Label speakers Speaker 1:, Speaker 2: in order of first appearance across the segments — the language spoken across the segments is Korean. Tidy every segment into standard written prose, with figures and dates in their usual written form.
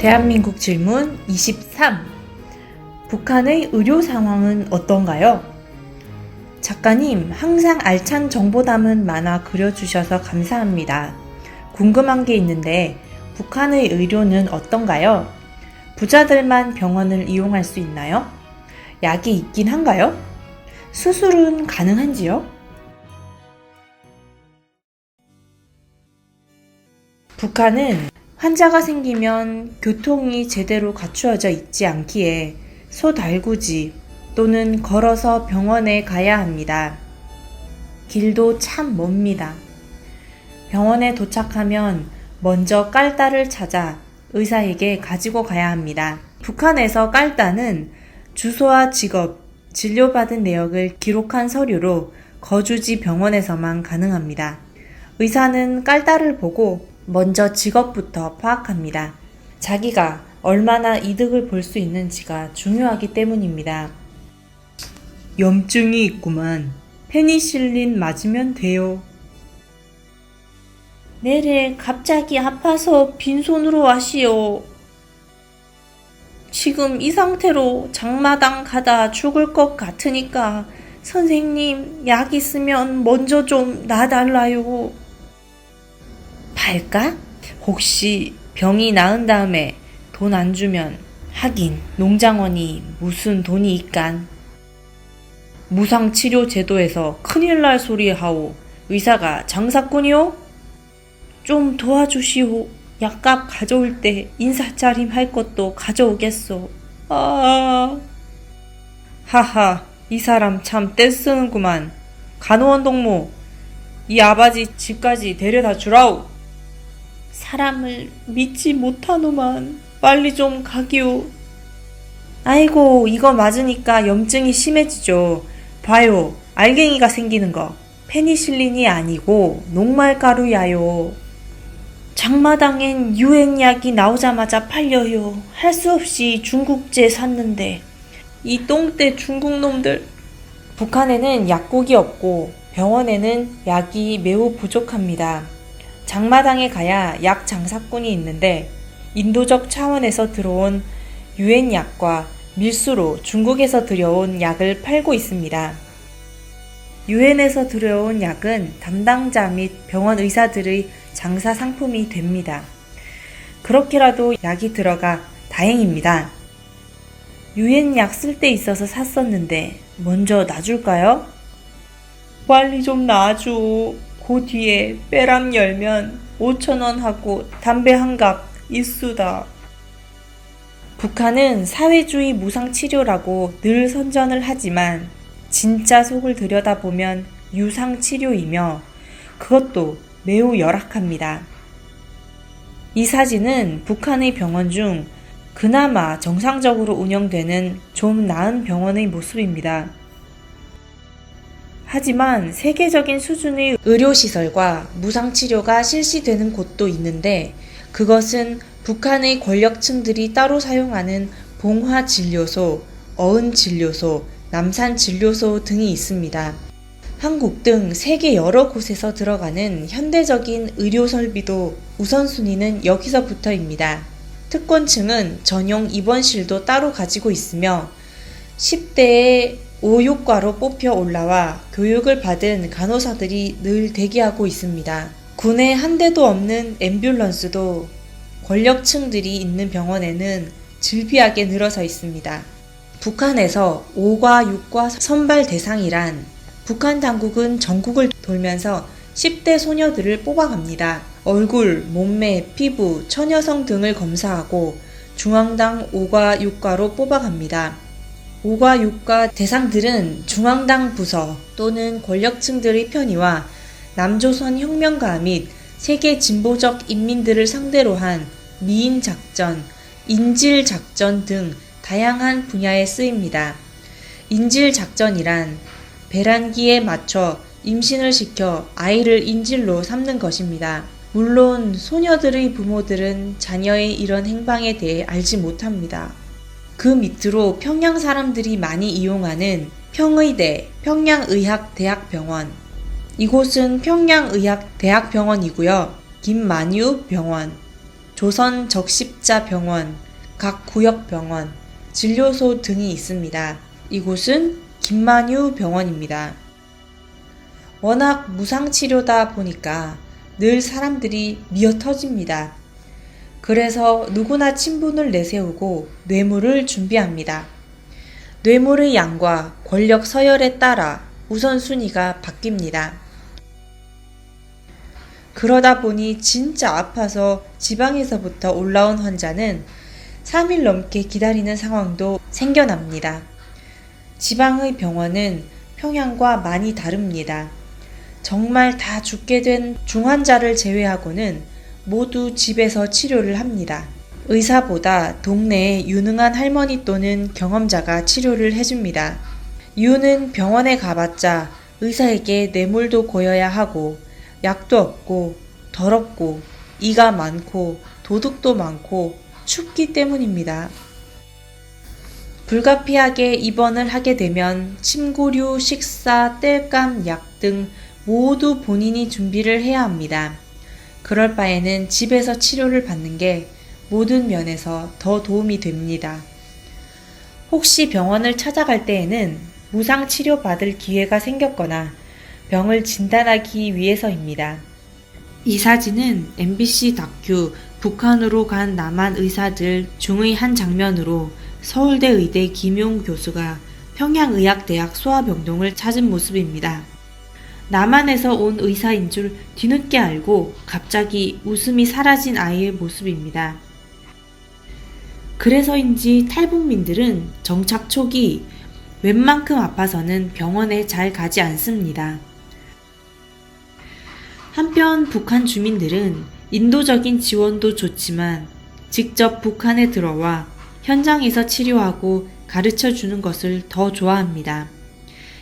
Speaker 1: 대한민국 질문 23. 북한의 의료 상황은 어떤가요? 작가님, 항상 알찬 정보 담은 만화 그려주셔서 감사합니다. 궁금한 게 있는데 북한의 의료는 어떤가요? 부자들만 병원을 이용할 수 있나요? 약이 있긴 한가요? 수술은 가능한지요? 북한은 환자가 생기면 교통이 제대로 갖추어져 있지 않기에 소달구지 또는 걸어서 병원에 가야 합니다. 길도 참 멉니다. 병원에 도착하면 먼저 깔따를 찾아 의사에게 가지고 가야 합니다. 북한에서 깔따는 주소와 직업, 진료받은 내역을 기록한 서류로 거주지 병원에서만 가능합니다. 의사는 깔따를 보고 먼저 직업부터 파악합니다. 자기가 얼마나 이득을 볼 수 있는지가 중요하기 때문입니다. 염증이 있구만. 페니실린 맞으면 돼요. 내래 갑자기 아파서 빈손으로 와시오. 지금 이 상태로 장마당 가다 죽을 것 같으니까 선생님 약 있으면 먼저 좀 놔달라요. 팔까? 혹시 병이 나은 다음에 돈 안 주면 하긴 농장원이 무슨 돈이 있간. 무상치료 제도에서 큰일 날 소리 하오. 의사가 장사꾼이오? 좀 도와주시오. 약값 가져올 때 인사차림 할 것도 가져오겠소. 하하, 이 사람 참 떼쓰는구만. 간호원 동무, 이 아바지 집까지 데려다 주라오. 사람을 믿지 못하노만. 빨리 좀 가기오. 아이고, 이거 맞으니까 염증이 심해지죠. 봐요, 알갱이가 생기는 거. 페니실린이 아니고 녹말가루야요. 장마당엔 유행약이 나오자마자 팔려요. 할 수 없이 중국제 샀는데. 이 똥대 중국놈들. 북한에는 약국이 없고 병원에는 약이 매우 부족합니다. 장마당에 가야 약 장사꾼이 있는데 인도적 차원에서 들어온 유엔약과 밀수로 중국에서 들여온 약을 팔고 있습니다. 유엔에서 들여온 약은 담당자 및 병원 의사들의 장사 상품이 됩니다. 그렇게라도 약이 들어가 다행입니다. 유엔약 쓸 데 있어서 샀었는데 먼저 놔줄까요? 빨리 좀 놔줘. 그 뒤에 빼람 열면 5,000원 하고 담배 한 갑 있수다. 북한은 사회주의 무상치료라고 늘 선전을 하지만 진짜 속을 들여다보면 유상치료이며 그것도 매우 열악합니다. 이 사진은 북한의 병원 중 그나마 정상적으로 운영되는 좀 나은 병원의 모습입니다. 하지만 세계적인 수준의 의료시설과 무상치료가 실시되는 곳도 있는데 그것은 북한의 권력층들이 따로 사용하는 봉화진료소, 어은진료소, 남산진료소 등이 있습니다. 한국 등 세계 여러 곳에서 들어가는 현대적인 의료설비도 우선순위는 여기서부터입니다. 특권층은 전용 입원실도 따로 가지고 있으며 10대의 5육과로 뽑혀 올라와 교육을 받은 간호사들이 늘 대기하고 있습니다. 군에 한 대도 없는 앰뷸런스도 권력층들이 있는 병원에는 질비하게 늘어서 있습니다. 북한에서 5과 6과 선발 대상이란 북한 당국은 전국을 돌면서 10대 소녀들을 뽑아갑니다. 얼굴, 몸매, 피부, 처녀성 등을 검사하고 중앙당 5과 6과로 뽑아갑니다. 5과 6과 대상들은 중앙당 부서 또는 권력층들의 편의와 남조선 혁명가 및 세계 진보적 인민들을 상대로 한 미인작전, 인질작전 등 다양한 분야에 쓰입니다. 인질작전이란 배란기에 맞춰 임신을 시켜 아이를 인질로 삼는 것입니다. 물론 소녀들의 부모들은 자녀의 이런 행방에 대해 알지 못합니다. 그 밑으로 평양 사람들이 많이 이용하는 평의대, 평양의학대학병원. 이곳은 평양의학대학병원이고요. 김만유 병원, 조선적십자병원, 각 구역병원, 진료소 등이 있습니다. 이곳은 김만유 병원입니다. 워낙 무상치료다 보니까 늘 사람들이 미어터집니다. 그래서 누구나 친분을 내세우고 뇌물을 준비합니다. 뇌물의 양과 권력 서열에 따라 우선순위가 바뀝니다. 그러다 보니 진짜 아파서 지방에서부터 올라온 환자는 3일 넘게 기다리는 상황도 생겨납니다. 지방의 병원은 평양과 많이 다릅니다. 정말 다 죽게 된 중환자를 제외하고는 모두 집에서 치료를 합니다. 의사보다 동네에 유능한 할머니 또는 경험자가 치료를 해줍니다. 이유는 병원에 가봤자 의사에게 뇌물도 고여야 하고 약도 없고 더럽고 이가 많고 도둑도 많고 춥기 때문입니다. 불가피하게 입원을 하게 되면 침구류, 식사, 땔감, 약 등 모두 본인이 준비를 해야 합니다. 그럴 바에는 집에서 치료를 받는 게 모든 면에서 더 도움이 됩니다. 혹시 병원을 찾아갈 때에는 무상 치료받을 기회가 생겼거나 병을 진단하기 위해서입니다. 이 사진은 MBC 다큐 북한으로 간 남한 의사들 중의 한 장면으로 서울대 의대 김용 교수가 평양의학대학 소아병동을 찾은 모습입니다. 남한에서 온 의사인 줄 뒤늦게 알고 갑자기 웃음이 사라진 아이의 모습입니다. 그래서인지 탈북민들은 정착 초기 웬만큼 아파서는 병원에 잘 가지 않습니다. 한편 북한 주민들은 인도적인 지원도 좋지만 직접 북한에 들어와 현장에서 치료하고 가르쳐 주는 것을 더 좋아합니다.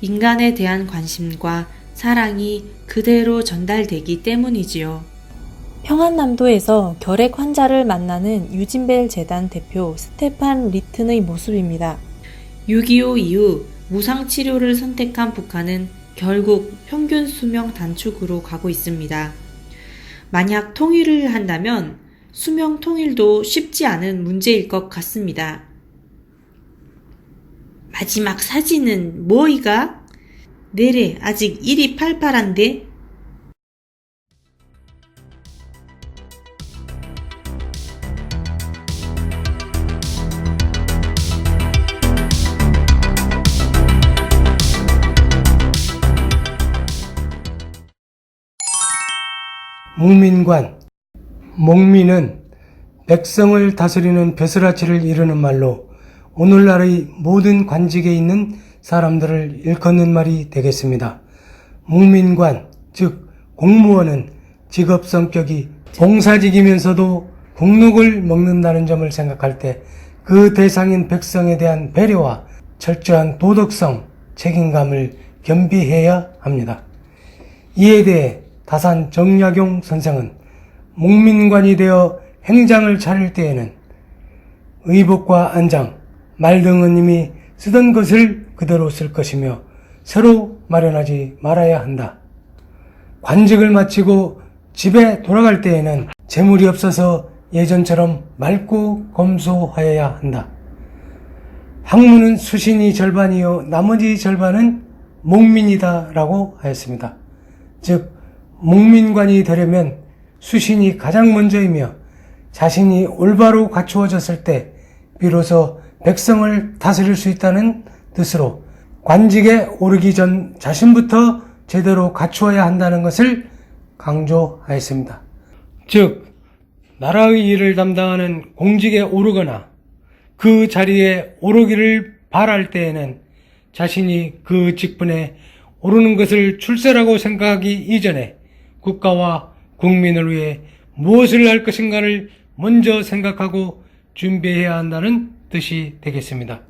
Speaker 1: 인간에 대한 관심과 사랑이 그대로 전달되기 때문이지요.
Speaker 2: 평안남도에서 결핵 환자를 만나는 유진벨 재단 대표 스테판 리튼의 모습입니다.
Speaker 1: 6.25 이후 무상치료를 선택한 북한은 결국 평균 수명 단축으로 가고 있습니다. 만약 통일을 한다면 수명 통일도 쉽지 않은 문제일 것 같습니다. 마지막 사진은 뭐이가? 내래 아직 일이 팔팔한데?
Speaker 3: 묵민관, 목민은 백성을 다스리는 벼슬아치를 이르는 말로 오늘날의 모든 관직에 있는 사람들을 일컫는 말이 되겠습니다. 묵민관, 즉 공무원은 직업 성격이 봉사직이면서도 국禄을 먹는다는 점을 생각할 때 그 대상인 백성에 대한 배려와 철저한 도덕성, 책임감을 겸비해야 합니다. 이에 대해 다산 정약용 선생은 묵민관이 되어 행장을 차릴 때에는 의복과 안장, 말 등은 이미 쓰던 것을 그대로 쓸 것이며 새로 마련하지 말아야 한다. 관직을 마치고 집에 돌아갈 때에는 재물이 없어서 예전처럼 맑고 검소하여야 한다. 학문은 수신이 절반이요 나머지 절반은 목민이다 라고 하였습니다. 즉 목민관이 되려면 수신이 가장 먼저이며 자신이 올바로 갖추어졌을 때 비로소 백성을 다스릴 수 있다는 뜻으로 관직에 오르기 전 자신부터 제대로 갖추어야 한다는 것을 강조하였습니다. 즉 나라의 일을 담당하는 공직에 오르거나 그 자리에 오르기를 바랄 때에는 자신이 그 직분에 오르는 것을 출세라고 생각하기 이전에 국가와 국민을 위해 무엇을 할 것인가를 먼저 생각하고 준비해야 한다는 뜻이 되겠습니다.